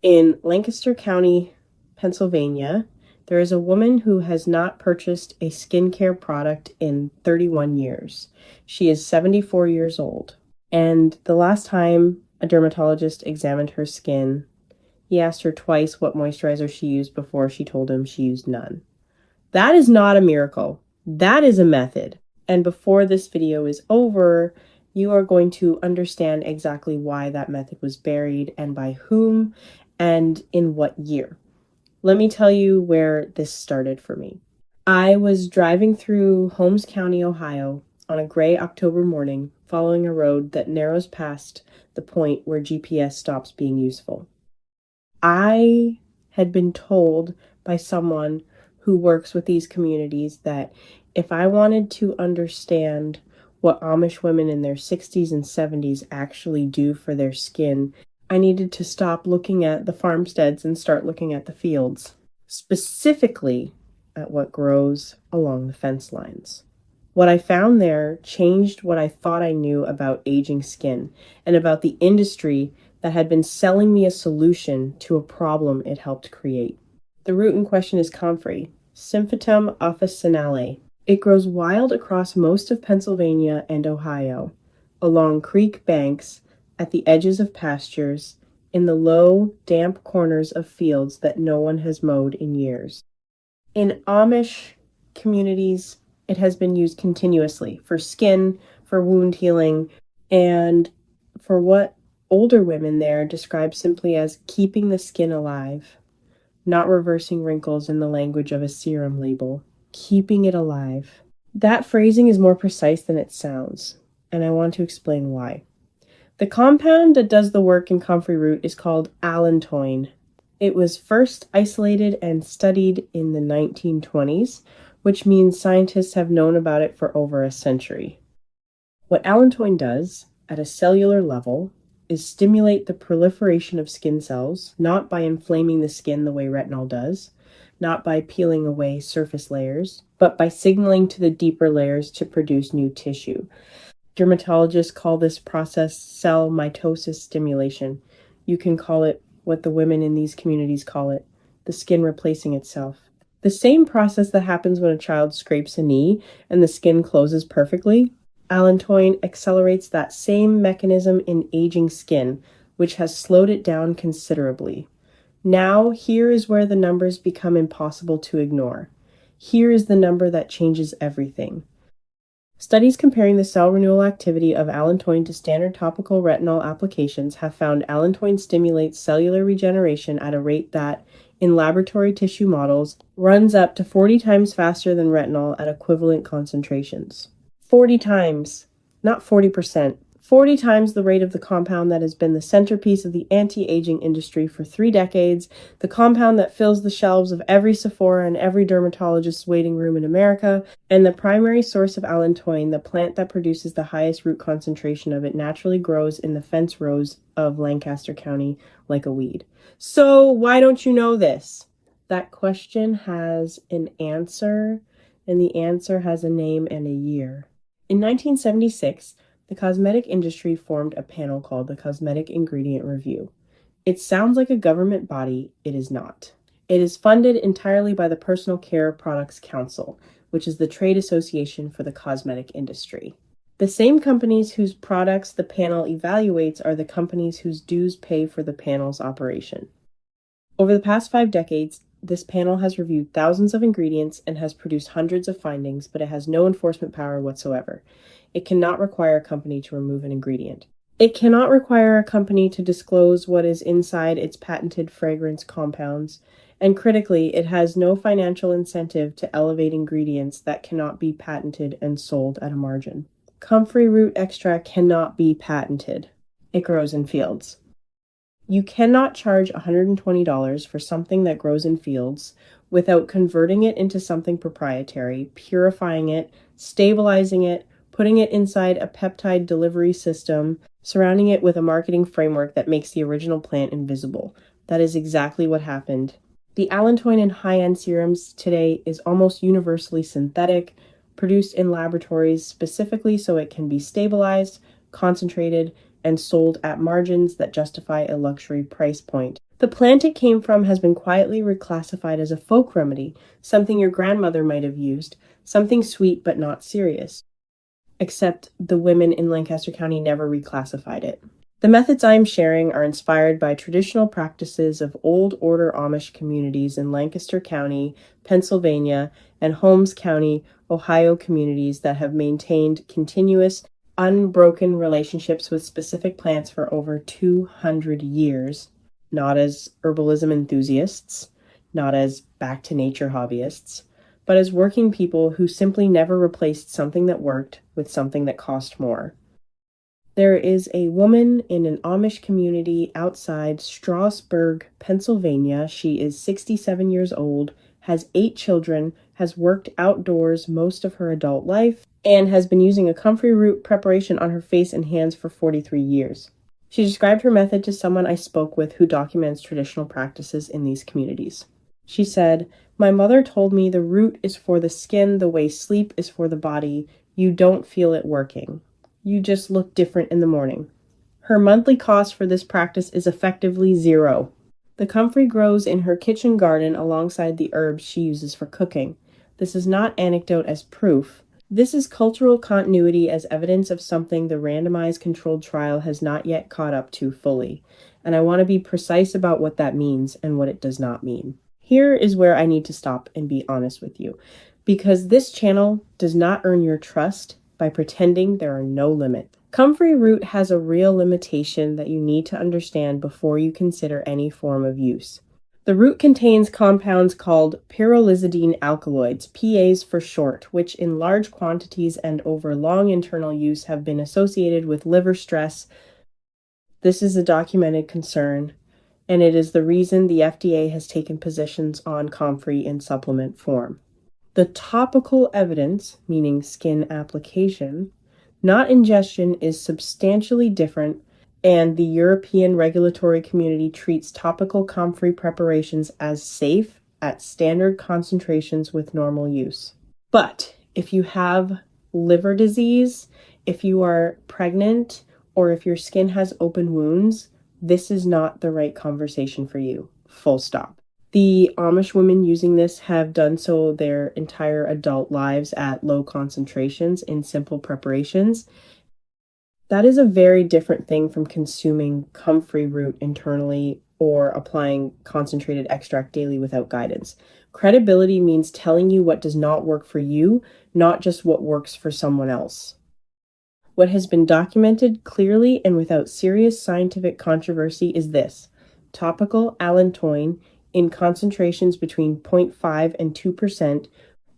In Lancaster County, Pennsylvania, there is a woman who has not purchased a skincare product in 31 years. She is 74 years old. And the last time a dermatologist examined her skin, he asked her twice what moisturizer she used before she told him she used none. That is not a miracle. That is a method. And before this video is over, you are going to understand exactly why that method was buried and by whom and in what year. Let me tell you where this started for me. I was driving through Holmes County, Ohio on a gray October morning, following a road that narrows past the point where GPS stops being useful. I had been told by someone who works with these communities that if I wanted to understand what Amish women in their 60s and 70s actually do for their skin, I needed to stop looking at the farmsteads and start looking at the fields, specifically at what grows along the fence lines. What I found there changed what I thought I knew about aging skin and about the industry that had been selling me a solution to a problem it helped create. The root in question is Comfrey, Symphytum officinale. It grows wild across most of Pennsylvania and Ohio, along creek banks, at the edges of pastures, in the low, damp corners of fields that no one has mowed in years. In Amish communities, it has been used continuously for skin, for wound healing, and for what older women there describe simply as keeping the skin alive, not reversing wrinkles in the language of a serum label, keeping it alive. That phrasing is more precise than it sounds, and I want to explain why. The compound that does the work in comfrey root is called Allantoin. It was first isolated and studied in the 1920s, which means scientists have known about it for over a century. What Allantoin does, at a cellular level, is stimulate the proliferation of skin cells, not by inflaming the skin the way retinol does, not by peeling away surface layers, but by signaling to the deeper layers to produce new tissue. Dermatologists call this process cell mitosis stimulation. You can call it what the women in these communities call it, the skin replacing itself. The same process that happens when a child scrapes a knee and the skin closes perfectly, Allantoin accelerates that same mechanism in aging skin, which has slowed it down considerably. Now, here is where the numbers become impossible to ignore. Here is the number that changes everything. Studies comparing the cell renewal activity of Allantoin to standard topical retinol applications have found Allantoin stimulates cellular regeneration at a rate that, in laboratory tissue models, runs up to 40 times faster than retinol at equivalent concentrations. 40 times, not 40%. 40 times the rate of the compound that has been the centerpiece of the anti-aging industry for 3 decades, the compound that fills the shelves of every Sephora and every dermatologist's waiting room in America, and the primary source of Allantoin, the plant that produces the highest root concentration of it, naturally grows in the fence rows of Lancaster County like a weed. So why don't you know this? That question has an answer, and the answer has a name and a year. In 1976, the cosmetic industry formed a panel called the Cosmetic Ingredient Review. It sounds like a government body. It is not. It is funded entirely by the Personal Care Products Council, which is the trade association for the cosmetic industry. The same companies whose products the panel evaluates are the companies whose dues pay for the panel's operation. Over the past 5 decades, this panel has reviewed thousands of ingredients and has produced hundreds of findings, but it has no enforcement power whatsoever. It cannot require a company to remove an ingredient. It cannot require a company to disclose what is inside its patented fragrance compounds, and critically, it has no financial incentive to elevate ingredients that cannot be patented and sold at a margin. Comfrey root extract cannot be patented. It grows in fields. You cannot charge $120 for something that grows in fields without converting it into something proprietary, purifying it, stabilizing it, putting it inside a peptide delivery system, surrounding it with a marketing framework that makes the original plant invisible. That is exactly what happened. The Allantoin in high-end serums today is almost universally synthetic, produced in laboratories specifically so it can be stabilized, concentrated, and sold at margins that justify a luxury price point. The plant it came from has been quietly reclassified as a folk remedy, something your grandmother might have used, something sweet but not serious. Except the women in Lancaster County never reclassified it. The methods I am sharing are inspired by traditional practices of old order Amish communities in Lancaster County, Pennsylvania, and Holmes County, Ohio communities that have maintained continuous, unbroken relationships with specific plants for over 200 years, not as herbalism enthusiasts, not as back to nature hobbyists, but as working people who simply never replaced something that worked with something that cost more. There is a woman in an Amish community outside Strasburg, Pennsylvania. She is 67 years old, has 8 children, has worked outdoors most of her adult life, and has been using a comfrey root preparation on her face and hands for 43 years. She described her method to someone I spoke with who documents traditional practices in these communities. She said, "My mother told me the root is for the skin the way sleep is for the body. You don't feel it working. You just look different in the morning." Her monthly cost for this practice is effectively zero. The comfrey grows in her kitchen garden alongside the herbs she uses for cooking. This is not anecdote as proof. This is cultural continuity as evidence of something the randomized controlled trial has not yet caught up to fully. And I want to be precise about what that means and what it does not mean. Here is where I need to stop and be honest with you, because this channel does not earn your trust by pretending there are no limits. Comfrey root has a real limitation that you need to understand before you consider any form of use. The root contains compounds called pyrrolizidine alkaloids, PAs for short, which in large quantities and over long internal use have been associated with liver stress. This is a documented concern, and it is the reason the FDA has taken positions on comfrey in supplement form. The topical evidence, meaning skin application, not ingestion, is substantially different, and the European regulatory community treats topical comfrey preparations as safe at standard concentrations with normal use. But if you have liver disease, if you are pregnant, or if your skin has open wounds, this is not the right conversation for you. Full stop. The Amish women using this have done so their entire adult lives at low concentrations in simple preparations. That is a very different thing from consuming comfrey root internally or applying concentrated extract daily without guidance. Credibility means telling you what does not work for you, not just what works for someone else. What has been documented clearly and without serious scientific controversy is this: topical Allantoin in concentrations between 0.5 and 2%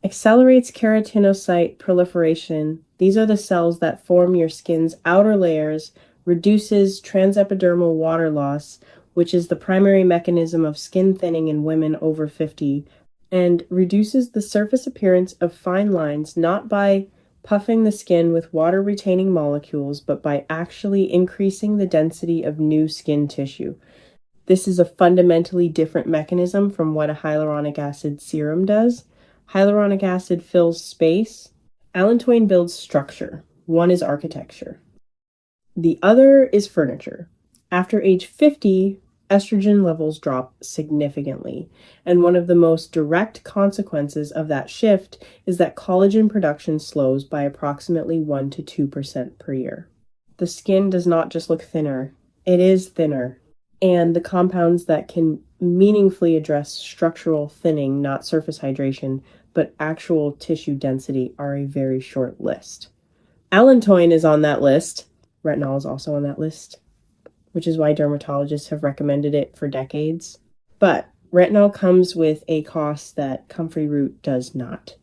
accelerates keratinocyte proliferation. These are the cells that form your skin's outer layers, reduces transepidermal water loss, which is the primary mechanism of skin thinning in women over 50, and reduces the surface appearance of fine lines not by puffing the skin with water-retaining molecules, but by actually increasing the density of new skin tissue. This is a fundamentally different mechanism from what a hyaluronic acid serum does. Hyaluronic acid fills space. Allantoin builds structure. One is architecture. The other is furniture. After age 50, estrogen levels drop significantly, and one of the most direct consequences of that shift is that collagen production slows by approximately 1 to 2% per year. The skin does not just look thinner, it is thinner. And the compounds that can meaningfully address structural thinning, not surface hydration, but actual tissue density, are a very short list. Allantoin is on that list. Retinol is also on that list, which is why dermatologists have recommended it for decades. But retinol comes with a cost that comfrey root does not.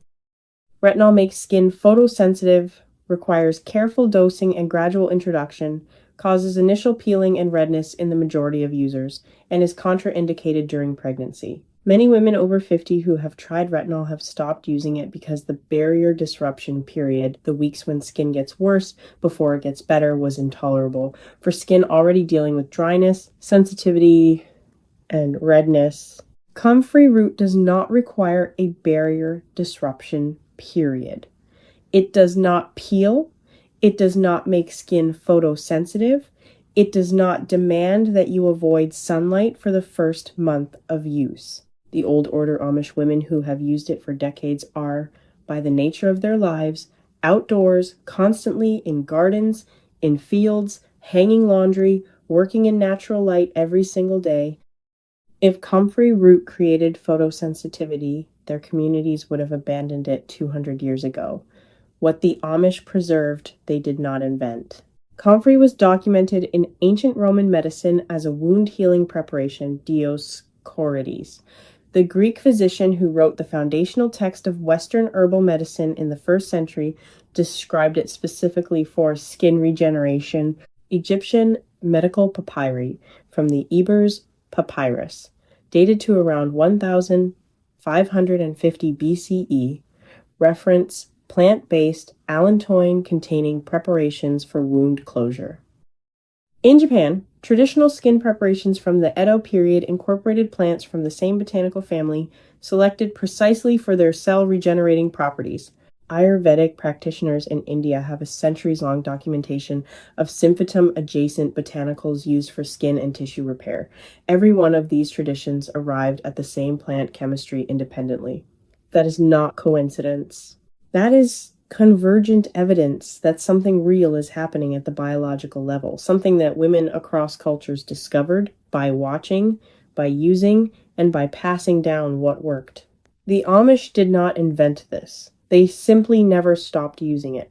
Retinol makes skin photosensitive, requires careful dosing and gradual introduction, causes initial peeling and redness in the majority of users, and is contraindicated during pregnancy. Many women over 50 who have tried retinol have stopped using it because the barrier disruption period, the weeks when skin gets worse before it gets better, was intolerable for skin already dealing with dryness, sensitivity, and redness. Comfrey root does not require a barrier disruption period. It does not peel. It does not make skin photosensitive. It does not demand that you avoid sunlight for the first month of use. The old order Amish women who have used it for decades are, by the nature of their lives, outdoors, constantly in gardens, in fields, hanging laundry, working in natural light every single day. If Comfrey root created photosensitivity, their communities would have abandoned it 200 years ago. What the Amish preserved, they did not invent. Comfrey was documented in ancient Roman medicine as a wound-healing preparation, Dioscorides. The Greek physician who wrote the foundational text of Western herbal medicine in the 1st century described it specifically for skin regeneration. Egyptian medical papyri from the Ebers Papyrus, dated to around 1550 BCE, reference plant-based Allantoin containing preparations for wound closure. In Japan, traditional skin preparations from the Edo period incorporated plants from the same botanical family, selected precisely for their cell-regenerating properties. Ayurvedic practitioners in India have a centuries-long documentation of symphytum-adjacent botanicals used for skin and tissue repair. Every one of these traditions arrived at the same plant chemistry independently. That is not coincidence. That is convergent evidence that something real is happening at the biological level, something that women across cultures discovered by watching, by using, and by passing down what worked. The Amish did not invent this. They simply never stopped using it.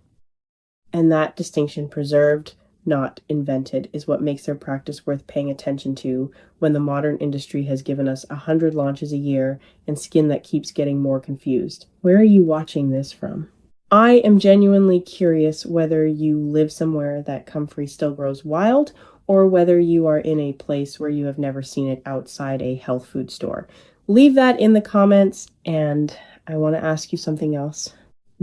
And that distinction, preserved, not invented, is what makes their practice worth paying attention to when the modern industry has given us 100 launches a year and skin that keeps getting more confused. Where are you watching this from? I am genuinely curious whether you live somewhere that comfrey still grows wild, or whether you are in a place where you have never seen it outside a health food store. Leave that in the comments, and I want to ask you something else.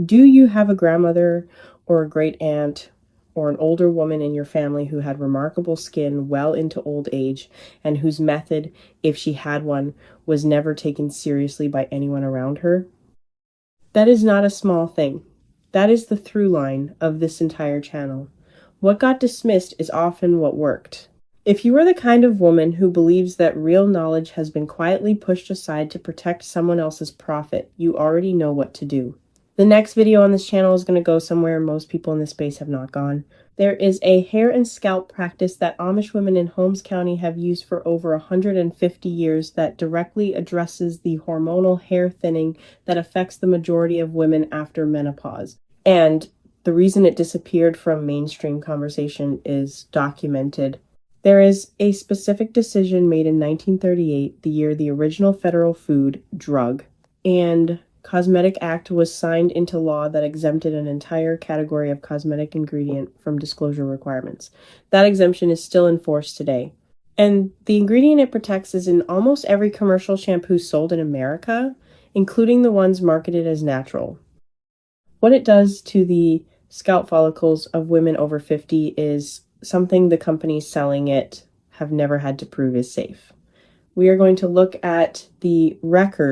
Do you have a grandmother or a great aunt or an older woman in your family who had remarkable skin well into old age, and whose method, if she had one, was never taken seriously by anyone around her? That is not a small thing. That is the through line of this entire channel. What got dismissed is often what worked. If you are the kind of woman who believes that real knowledge has been quietly pushed aside to protect someone else's profit, you already know what to do. The next video on this channel is going to go somewhere most people in this space have not gone. There is a hair and scalp practice that Amish women in Holmes County have used for over 150 years that directly addresses the hormonal hair thinning that affects the majority of women after menopause. And the reason it disappeared from mainstream conversation is documented. There is a specific decision made in 1938, the year the original federal food, drug, and Cosmetic Act was signed into law that exempted an entire category of cosmetic ingredient from disclosure requirements. That exemption is still in force today. And the ingredient it protects is in almost every commercial shampoo sold in America, including the ones marketed as natural. What it does to the scalp follicles of women over 50 is something the companies selling it have never had to prove is safe. We are going to look at the record